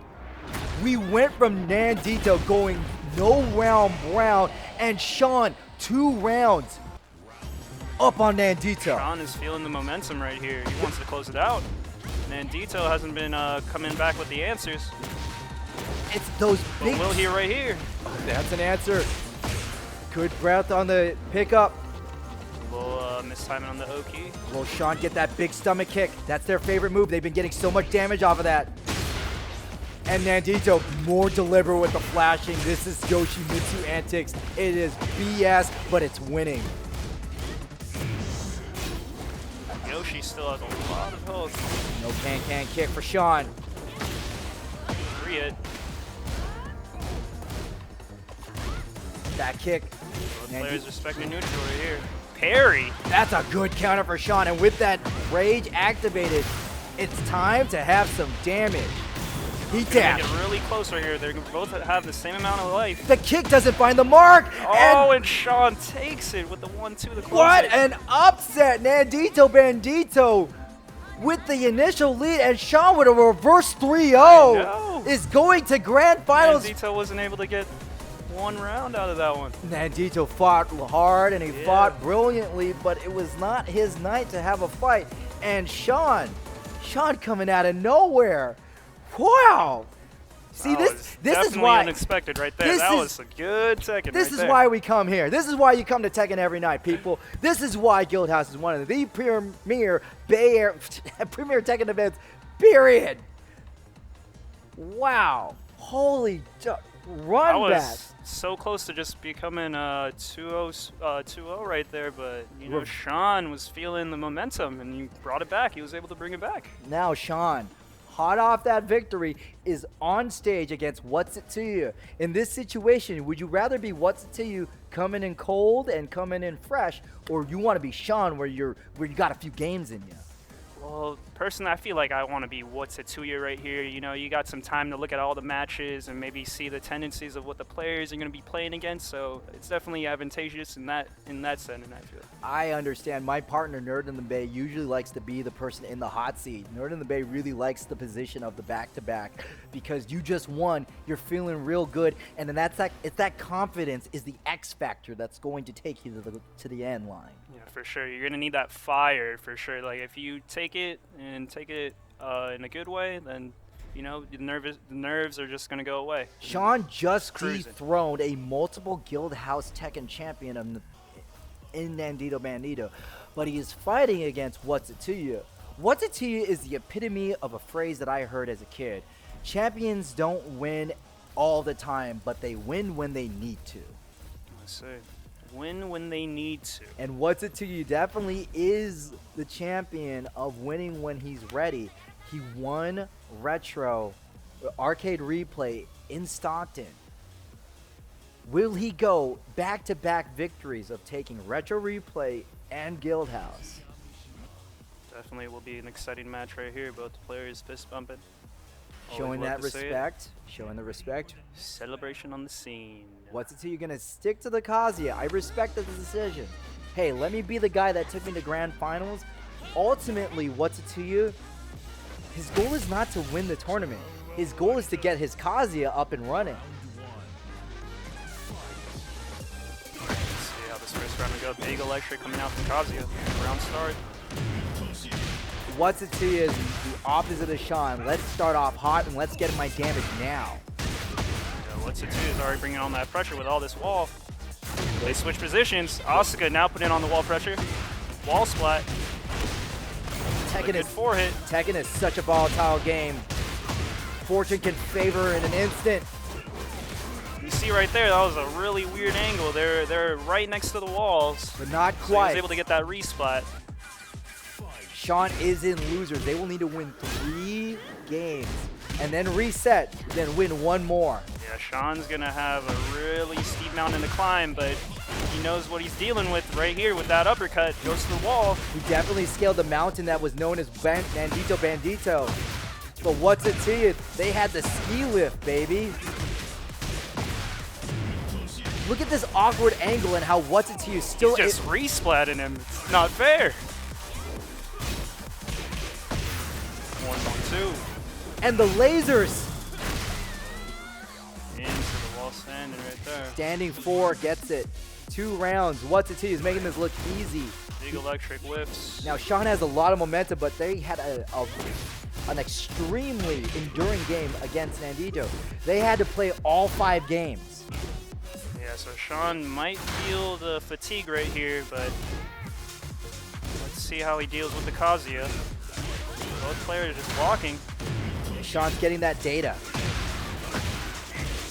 S1: We went from Nandito going no round, and Sean 2 rounds up on Nandito.
S2: Sean is feeling the momentum right here. He wants to close it out. Nandito hasn't been coming back with the answers.
S1: It's those
S2: But
S1: big.
S2: will he right here?
S1: That's an answer. Good breath on the pickup.
S2: A little mistiming on the O key.
S1: Will Sean get that big stomach kick? That's their favorite move. They've been getting so much damage off of that. And Nandito more deliberate with the flashing. This is Yoshimitsu antics. It is BS, but it's winning.
S2: Yoshi still has a lot of health.
S1: No can kick for Sean.
S2: 3 hit.
S1: That kick.
S2: Both players respecting neutral right here. Parry.
S1: That's a good counter for Sean. And with that rage activated, it's time to have some damage. He
S2: Make
S1: dashed.
S2: it really close right here. They're both have the same amount of life.
S1: The kick doesn't find the mark.
S2: Oh, and Sean takes it with the 1-2. The close
S1: What
S2: hit.
S1: an upset! NanditoTheBandito with the initial lead, and Sean with a reverse 3-0 is going to grand finals.
S2: Nandito wasn't able to get 1 round out of that one.
S1: Nandito fought hard and he fought brilliantly, but it was not his night to have a fight. And Sean coming out of nowhere. Wow! See, this is why
S2: unexpected right there. That was a good Tekken.
S1: This is why we come here. This is why you come to Tekken every night, people. This is why Guildhouse is one of the premier Bay Area premier Tekken events. Period. Wow! Holy run
S2: I
S1: back.
S2: was so close to just becoming 2-0 right there, but you know Sean was feeling the momentum and he brought it back. He was able to bring it back.
S1: Now Sean, hot off that victory, is on stage against WHATZIT to you. In this situation, would you rather be WHATZIT to you coming in cold and coming in fresh, or you want to be Sean where you got a few games in you?
S2: Well, personally, I feel like I want to be WHATZIT to you right here. You know, you got some time to look at all the matches and maybe see the tendencies of what the players are going to be playing against. So it's definitely advantageous in that setting, I feel.
S1: I understand. My partner, Nerd in the Bay, usually likes to be the person in the hot seat. Nerd in the Bay really likes the position of the back-to-back because you just won. You're feeling real good, and then it's that confidence is the X factor that's going to take you to the end line.
S2: Yeah, for sure. You're gonna need that fire for sure. Like if you take it in a good way, then you know the nerves are just gonna go away.
S1: Sean just
S2: Cruising.
S1: dethroned a multiple Guildhouse Tekken champion in NanditoTheBandito, but he is fighting against WHATZIT to you. WHATZIT to you is the epitome of a phrase that I heard as a kid. Champions don't win all the time, but they win when they need to.
S2: Let's see. Win when they need to.
S1: And WHATZIT to you definitely is the champion of winning when he's ready. He won Retro Arcade Replay in Stockton. Will he go back-to-back victories of taking Retro Replay and Guildhouse?
S2: Definitely will be an exciting match right here. Both players fist bumping.
S1: Showing
S2: Always love
S1: that
S2: to see it.
S1: respect. Showing the respect.
S2: Celebration on the scene.
S1: WHATZIT to you gonna stick to the Kazuya? I respect the decision. Hey, let me be the guy that took me to grand finals. Ultimately, WHATZIT to you? His goal is not to win the tournament. His goal is to get his Kazuya up and running.
S2: Let's see how this first round will go. Big electric coming out from Kazuya. Round start.
S1: WHATZIT to you is the opposite of Sean. Let's start off hot and let's get my damage now.
S2: WHATZIT is already bringing on that pressure with all this wall. They switch positions. Asuka now putting on the wall pressure. Wall splat.
S1: Tekken
S2: Good 4-hit.
S1: Tekken is such a volatile game. Fortune can favor in an instant.
S2: You see right there, that was a really weird angle. They're right next to the walls.
S1: But not
S2: So he
S1: quite.
S2: was able to get that resplat.
S1: Sean is in losers. They will need to win 3 games and then reset, then win one more.
S2: Yeah, Sean's gonna have a really steep mountain to climb, but he knows what he's dealing with right here with that uppercut. Goes to the wall.
S1: He definitely scaled the mountain that was known as NanditoTheBandito. But what's it to you? They had the ski lift, baby. Look at this awkward angle and how what's it to you still
S2: He's just resplatting him. It's not fair. 1-1-2.
S1: And the lasers.
S2: Into the wall standing right there.
S1: Standing 4 gets it. 2 rounds. What's it to you? Is making this look easy.
S2: Big electric whips.
S1: Now Sean has a lot of momentum, but they had an extremely enduring game against Nandito. They had to play all 5 games.
S2: Yeah, so Sean might feel the fatigue right here, but let's see how he deals with the Kazuya. Both players are just walking.
S1: Sean's getting that data.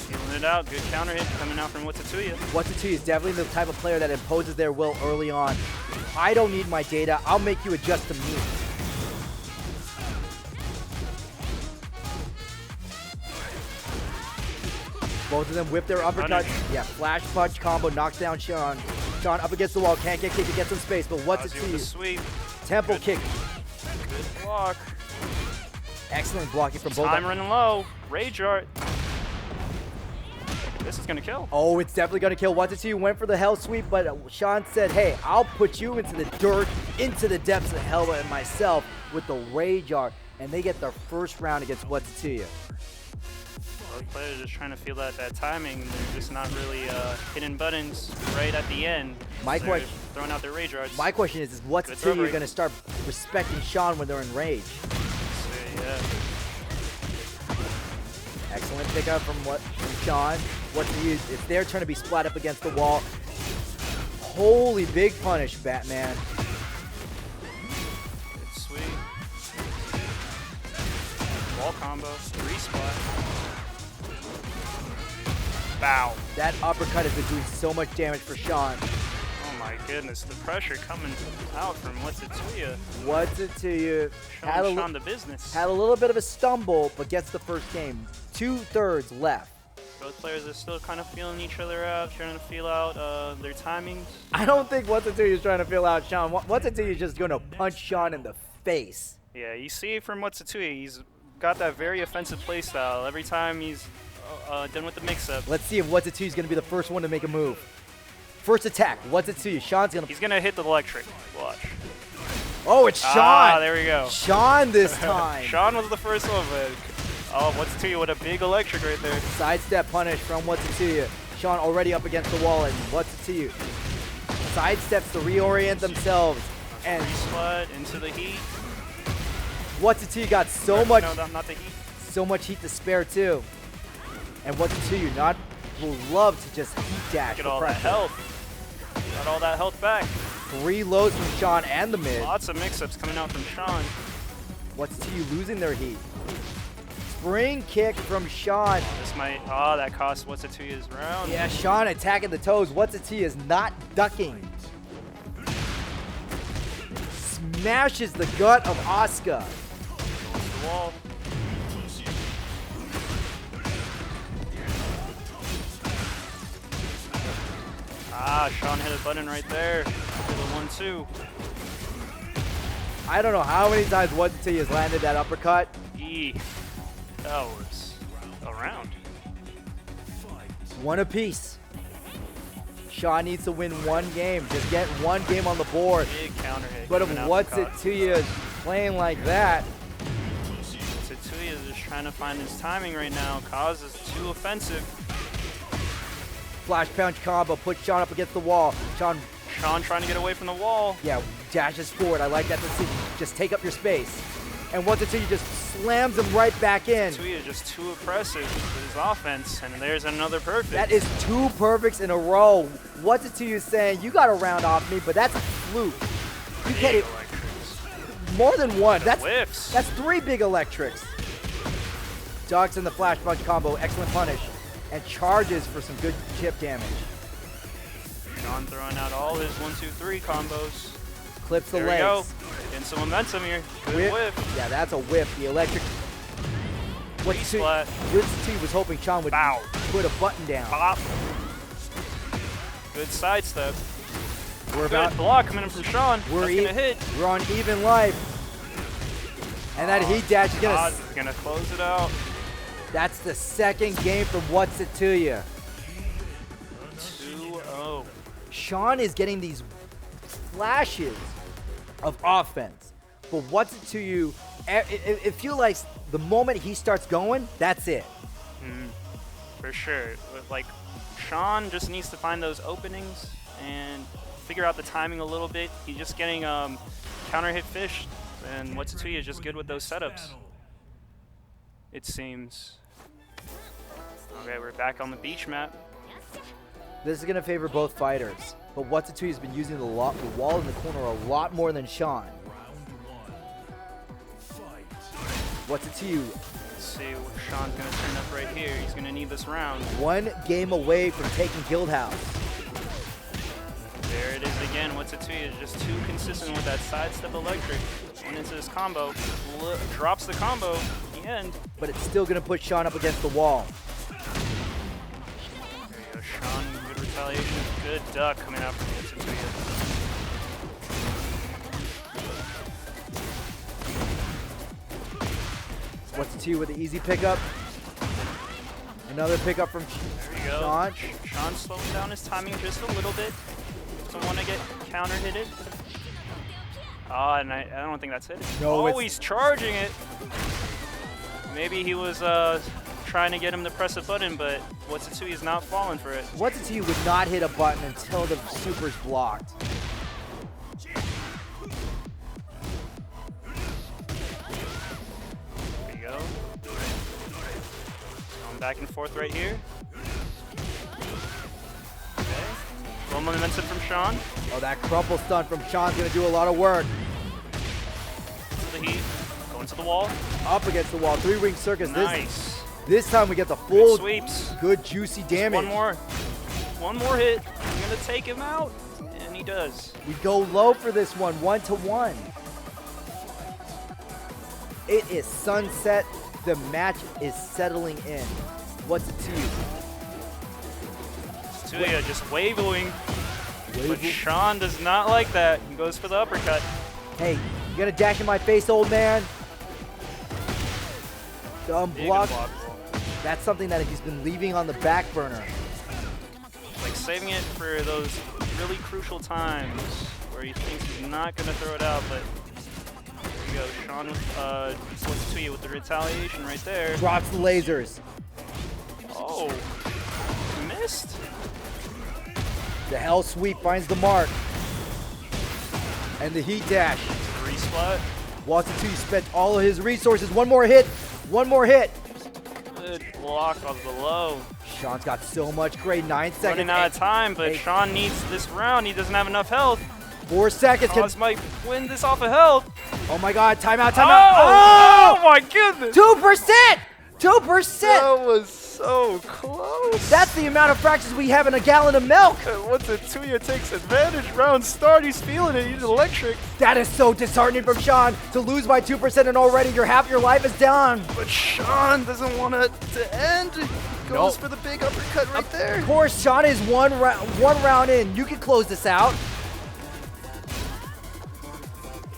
S2: Feeling it out. Good counter hit coming out from What's It To You.
S1: What's it to you is definitely the type of player that imposes their will early on. I don't need my data. I'll make you adjust to me. Both of them whip their uppercuts. Yeah, flash punch combo knocks down Sean. Sean up against the wall, can't get kicked to get some space, but what's it to you?
S2: Sweep.
S1: Temple kick.
S2: Good block.
S1: Excellent blocking from both.
S2: Time running low. Rage art. This is gonna kill.
S1: Oh, it's definitely gonna kill. What's it to you? Went for the hell sweep, but Sean said, hey, I'll put you into the dirt, into the depths of hell and myself with the rage art. And they get their first round against What's It To You.
S2: Both players are just trying to feel that timing. They're just not really hitting buttons right at the end.
S1: My
S2: They're
S1: question,
S2: throwing out their rage arts.
S1: my question is What's It
S2: Good
S1: To You
S2: recovery.
S1: gonna start respecting Sean when they're in rage?
S2: So, yeah.
S1: Excellent pickup from Sean. What's it to you? It's their turn to be splat up against the wall. Holy big punish, Batman.
S2: Good sweep. Wall combo. Resplat. Bow.
S1: That uppercut has been doing so much damage for Sean.
S2: Oh my goodness, the pressure coming out from What's It To You.
S1: What's it to you?
S2: Showing Sean the business.
S1: Had a little bit of a stumble, but gets the first game. 2/3 left.
S2: Both players are still kind of feeling each other out, trying to feel out their timings.
S1: I don't think What's It To You is trying to feel out Sean. What's It To You is just going to punch Sean in the face.
S2: Yeah, you see from What's It To You, he's got that very offensive play style. Every time he's done with the mix-up.
S1: Let's see if What's It To You is going to be the first one to make a move. First attack. What's It To You? Sean's going to...
S2: He's going to hit the electric. Watch.
S1: Oh, it's Sean.
S2: Ah, there we go.
S1: Sean this time.
S2: Sean was the first one, but oh, What's It To You? What a big electric right there.
S1: Sidestep punish from What's It To You. Sean already up against the wall, and What's It To You? Sidesteps to reorient themselves. And
S2: Splat into the heat.
S1: What's It To You got so much...
S2: No, not the heat.
S1: So much heat to spare too. And What's It To You not will love to just heat dash.
S2: Look at all that health. Got all that health back.
S1: 3 lows from Sean and the mid.
S2: Lots of mix-ups coming out from Sean.
S1: What's It To You losing their heat. Spring kick from Sean.
S2: This might, oh, that cost What's It To You his round.
S1: Yeah, Sean attacking the toes. What's It To You is not ducking. Smashes the gut of Asuka.
S2: Goes to the wall. Ah, Sean hit a button right there. For the 1-2.
S1: I don't know how many times What's It To You has landed that uppercut.
S2: That was a round.
S1: One apiece. Sean needs to win one game. Just get one game on the board.
S2: Big counter hit.
S1: But if
S2: coming out
S1: What's
S2: from
S1: It
S2: Cox.
S1: To You is playing like that,
S2: What's It To You is just trying to find his timing right now. Kaz is too offensive.
S1: flash punch combo, put Sean up against the wall. Sean,
S2: Trying to get away from the wall.
S1: yeah, dashes forward. I like that decision. Just take up your space. And What's It To You just slams him right back in.
S2: TOOYA is just too aggressive with his offense, and there's another perfect.
S1: That is 2 perfects in a row. What's It To You saying, you got to round off me, but that's a fluke. You can't
S2: Big
S1: even,
S2: electrics.
S1: more than one.
S2: Whiffs.
S1: That's 3 big electrics. Ducks in the flash punch combo, excellent punish. And charges for some good chip damage.
S2: Sean throwing out all his 1-2-3 combos.
S1: Clips the
S2: There we go.
S1: legs.
S2: Getting some momentum here. Good
S1: Whip.
S2: whip.
S1: Yeah, that's a whip. The electric What's it to you?
S2: Splat.
S1: WHATZIT was hoping Sean would
S2: Bow.
S1: put a button down.
S2: Pop. Good sidestep.
S1: We're
S2: Good
S1: about
S2: block coming in from Sean.
S1: we're
S2: That's gonna hit.
S1: We're on even life. And that heat dash is gonna
S2: Oz is gonna close it out.
S1: that's the second game from WHATZIT to you.
S2: 2-0.
S1: Sean is getting these flashes of offense. But WHATZIT to you, it feels like the moment he starts going, that's it.
S2: For sure. Like, Sean just needs to find those openings and figure out the timing a little bit. He's just getting counter hit fish, and WHATZIT to you is just good with those setups, it seems. Okay, we're back on the beach map.
S1: This is going to favor both fighters. But WHATZIT to you has been using the wall in the corner a lot more than Sean. WHATZIT to you.
S2: Let's see what Sean's gonna turn up right here. He's gonna need this round.
S1: One game away from taking Guildhouse.
S2: There it is again. WHATZIT to you is just too consistent with that sidestep electric. Went into this combo, drops the combo in the end.
S1: But it's still going to put Sean up against the wall.
S2: There you go, Sean. Good retaliation. Good duck coming out from WHATZIT to you.
S1: WHATZIT to you with the easy pickup. Another pickup from
S2: There you go.
S1: Sean.
S2: Sean slowing down his timing just a little bit. Doesn't want to get counter hitted. And I don't think that's it.
S1: No,
S2: Oh, he's charging it. Maybe he was trying to get him to press a button, but WHATZIT to you is not falling for it.
S1: WHATZIT to you would not hit a button until the super's blocked.
S2: There you go. Going back and forth right here. Okay. Little momentum from Sean.
S1: Oh, that crumple stun from Sean's going to do a lot of work.
S2: To the heat. Going to the wall.
S1: Up against the wall. 3-ring circus.
S2: Nice.
S1: This time we get the
S2: Good
S1: full,
S2: sweeps.
S1: good juicy damage.
S2: One more hit. I'm gonna take him out, and he does.
S1: We go low for this one, 1-1. It is sunset. The match is settling in. WHATZIT to you?
S2: TOOYA just waving, but Sean does not like that. He goes for the uppercut.
S1: Hey, you gonna dash in my face, old man? The
S2: Big
S1: unblock.
S2: unblockable.
S1: That's something that he's been leaving on the back burner.
S2: Like saving it for those really crucial times where he thinks he's not gonna throw it out, but there you go. Sean with WHATZIT to you with the retaliation right there.
S1: Drops the lasers.
S2: Oh, missed.
S1: The hell sweep finds the mark. And the heat dash.
S2: Resplat.
S1: WHATZIT to you spent all of his resources. One more hit. One more hit.
S2: Good block of the low.
S1: Sean's got so much great. 9 seconds.
S2: Running out of time, but
S1: Hey.
S2: Sean needs this round. He doesn't have enough health.
S1: 4 seconds.
S2: Oz might win this off of health.
S1: Oh my god, timeout, timeout.
S2: Oh my goodness.
S1: 2%! 2%!
S2: That was so close.
S1: That's the amount of fractions we have in a gallon of milk.
S2: WHATZIT TOOYA takes advantage. Round start. He's feeling it. He's electric.
S1: That is so disheartening from Sean to lose by 2% and already half your life is down.
S2: But Sean doesn't want it to end. He goes
S1: Nope.
S2: for the big uppercut right there.
S1: Of course, Sean is one round in. You can close this out.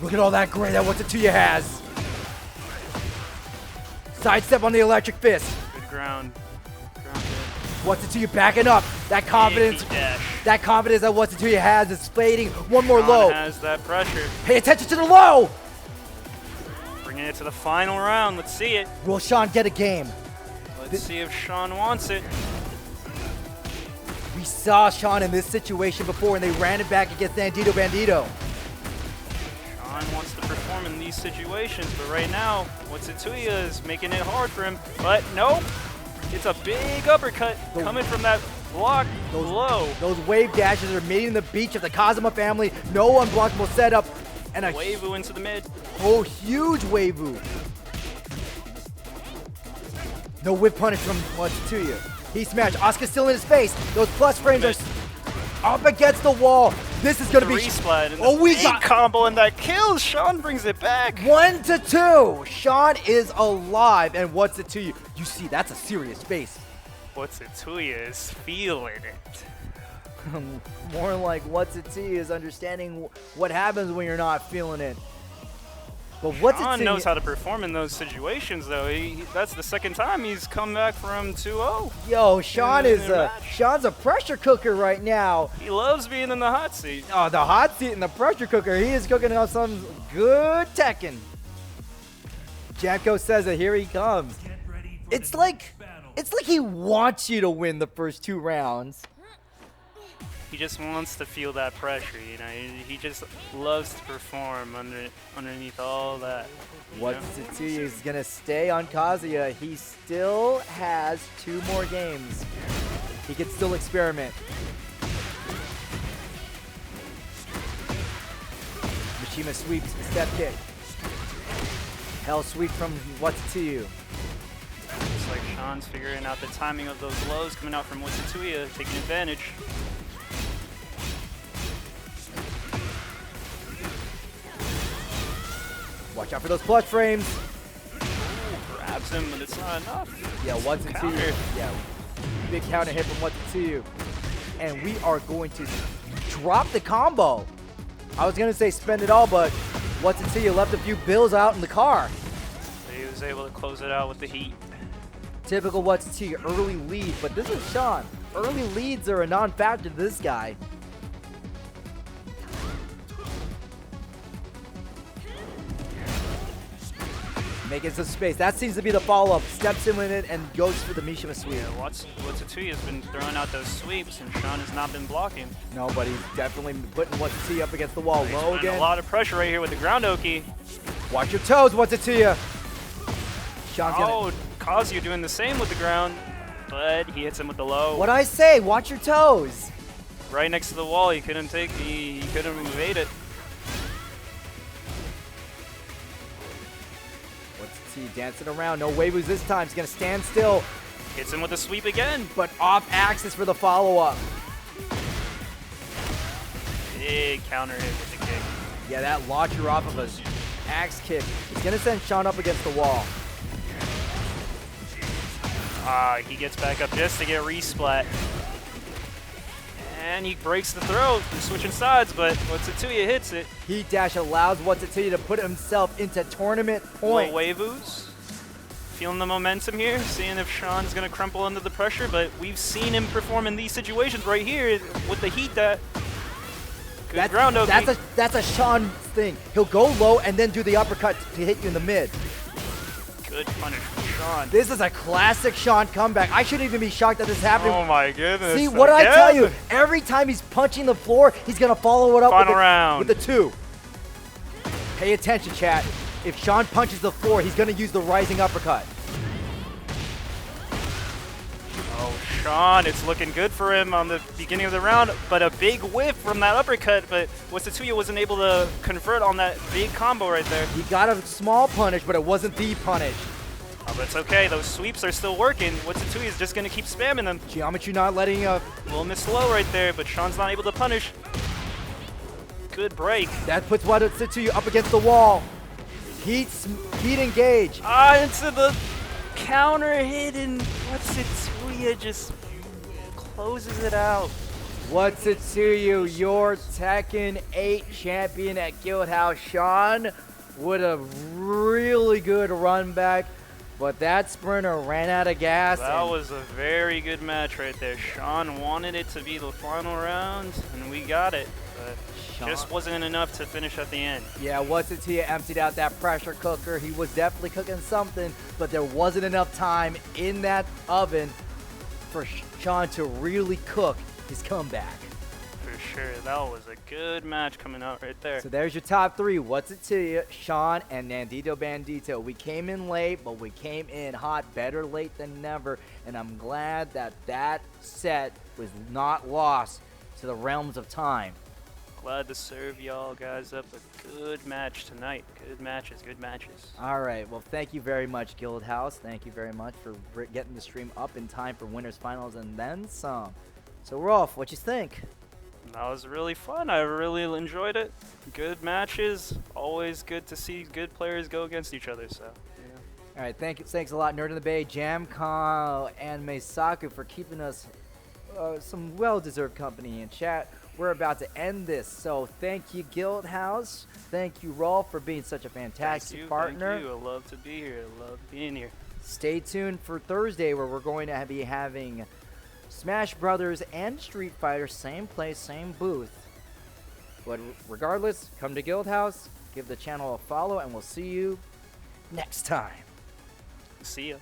S1: Look at all that gray that WHATZIT TOOYA has. Sidestep on the electric fist.
S2: Good ground.
S1: WHATZIT TOOYA backing up. That confidence.
S2: Big dash.
S1: That confidence that WHATZIT TOOYA has is fading. One more
S2: Sean
S1: low.
S2: has that pressure.
S1: Pay attention to the low.
S2: Bringing it to the final round. Let's see it.
S1: Will Sean get a game?
S2: Let's see if Sean wants it.
S1: We saw Sean in this situation before and they ran it back against NanditoTheBandito.
S2: Sean wants to perform in these situations, but right now, WHATZIT TOOYA is making it hard for him. But nope, it's a big uppercut coming from that block low.
S1: Those wave dashes are meeting the beach of the Kazuma family. No unblockable setup. And a
S2: Wavu into the mid.
S1: huge Wavu. No whip punish from WHATZIT TOOYA. He smashed. Asuka's still in his face. Those plus frames are up against the wall. This is gonna be.
S2: Resplat and
S1: Oh, we
S2: the
S1: got
S2: combo and that kills. Sean brings it back.
S1: 1-2. Sean is alive, and what's it to you? You see, that's a serious face.
S2: What's it TOOYA is feeling it.
S1: More like what's it to you is understanding what happens when you're not feeling it. But what's it
S2: Sean
S1: to
S2: knows
S1: you?
S2: how to perform in those situations, though. That's the second time he's come back from 2-0.
S1: Yo, Sean
S2: in
S1: is
S2: a
S1: a
S2: match.
S1: Sean's a pressure cooker right now.
S2: He loves being in the hot seat.
S1: Oh, the hot seat and the pressure cooker. He is cooking up some good Tekken. Jamco says it. Here he comes. It's like he wants you to win the first 2 rounds.
S2: He just wants to feel that pressure, you know. He just loves to perform underneath all that.
S1: What's it to you? He's gonna stay on Kazuya. He still has 2 more games. He can still experiment. Mishima sweeps, step kick. Hell sweep from what's it to you?
S2: Looks like Sean's figuring out the timing of those lows coming out from what's it TOOYA, taking advantage.
S1: Watch out for those clutch frames.
S2: Grabs him, but it's not enough.
S1: Yeah, what's it to you?
S2: Counter.
S1: Yeah, big counter hit from what's it to you. And we are going to drop the combo. I was gonna say spend it all, but what's it to you? Left a few bills out in the car.
S2: He was able to close it out with the heat.
S1: Typical what's it to you? Early lead, but this is Sean. Early leads are a non-factor to this guy. Making some space. That seems to be the follow-up. Steps in with it and goes for the Mishima sweep.
S2: Yeah, what's it TOOYA has been throwing out those sweeps, and Sean has not been blocking.
S1: No, but he's definitely putting what's it to you up against the wall.
S2: He's
S1: Low
S2: putting
S1: again.
S2: a lot of pressure right here with the ground oki.
S1: Watch your toes. What's it to you? Sean's gonna.
S2: Oh, Kazuya doing the same with the ground, but he hits him with the low.
S1: What I say? Watch your toes.
S2: Right next to the wall, he couldn't he couldn't evade it.
S1: What's it to you? Dancing around. No waivus this time. He's gonna stand still,
S2: Hits him with a sweep again.
S1: but off axis for the follow-up.
S2: Big counter hit with the kick.
S1: Yeah, that launcher off of a axe kick. It's gonna send Sean up against the wall.
S2: He gets back up just to get resplat. And he breaks the throw. They're switching sides, but what's it TOOYA hits it.
S1: Heat dash allows what's it to you to put himself into tournament point.
S2: Little waivus. Feeling the momentum here, seeing if Sean's gonna crumple under the pressure, but we've seen him perform in these situations right here with the heat that. Good ground oki.
S1: That's a Sean thing. He'll go low and then do the uppercut to hit you in the mid.
S2: Good punish from Sean.
S1: This is a classic Sean comeback. I shouldn't even be shocked that this happened.
S2: Oh my goodness.
S1: See, what did I tell you?
S2: Again?
S1: Every time he's punching the floor, he's going to follow it up
S2: Final round.
S1: with the 2. Pay attention, chat. If Sean punches the floor, he's going to use the rising uppercut.
S2: Oh, Sean, it's looking good for him on the beginning of the round, but a big whiff from that uppercut, but TOOYA wasn't able to convert on that big combo right there.
S1: He got a small punish, but it wasn't the punish.
S2: Oh, but it's okay, those sweeps are still working. TOOYA is just gonna keep spamming them.
S1: Geometry not letting up.
S2: Little miss low right there, but Sean's not able to punish. Good break.
S1: That puts WHATZIT up against the wall. Heat engage.
S2: Into the counter hit, and TOOYA just closes it out.
S1: What's it to you? Your Tekken 8 champion at Guildhouse, Sean, with a really good run back, but that sprinter ran out of gas.
S2: That was a very good match right there. Sean wanted it to be the final round, and we got it. But just wasn't enough to finish at the end.
S1: Yeah, what's it to you? Emptied out that pressure cooker. He was definitely cooking something, but there wasn't enough time in that oven for Sean to really cook his comeback.
S2: For sure, that was a good match coming out right there.
S1: So there's your top 3. What's it to you? Sean and NanditoTheBandito. We came in late, but we came in hot. Better late than never. And I'm glad that that set was not lost to the realms of time.
S2: Glad to serve y'all guys up a good match tonight. Good matches, good matches.
S1: All right. Well, thank you very much, Guildhouse. Thank you very much for getting the stream up in time for winners finals and then some. So, Rolf, what you think?
S2: That was really fun. I really enjoyed it. Good matches. Always good to see good players go against each other. So, yeah.
S1: All right, thanks a lot, Nerd in the Bay, Jamcon, and Meisaku for keeping us some well-deserved company in chat. We're about to end this, so thank you, Guildhouse. Thank you, Rolf, for being such a fantastic partner.
S2: Thank you. I love to be here. I love being here.
S1: Stay tuned for Thursday, where we're going to be having Smash Brothers and Street Fighter, same place, same booth. But regardless, come to Guildhouse, give the channel a follow, and we'll see you next time.
S2: See ya.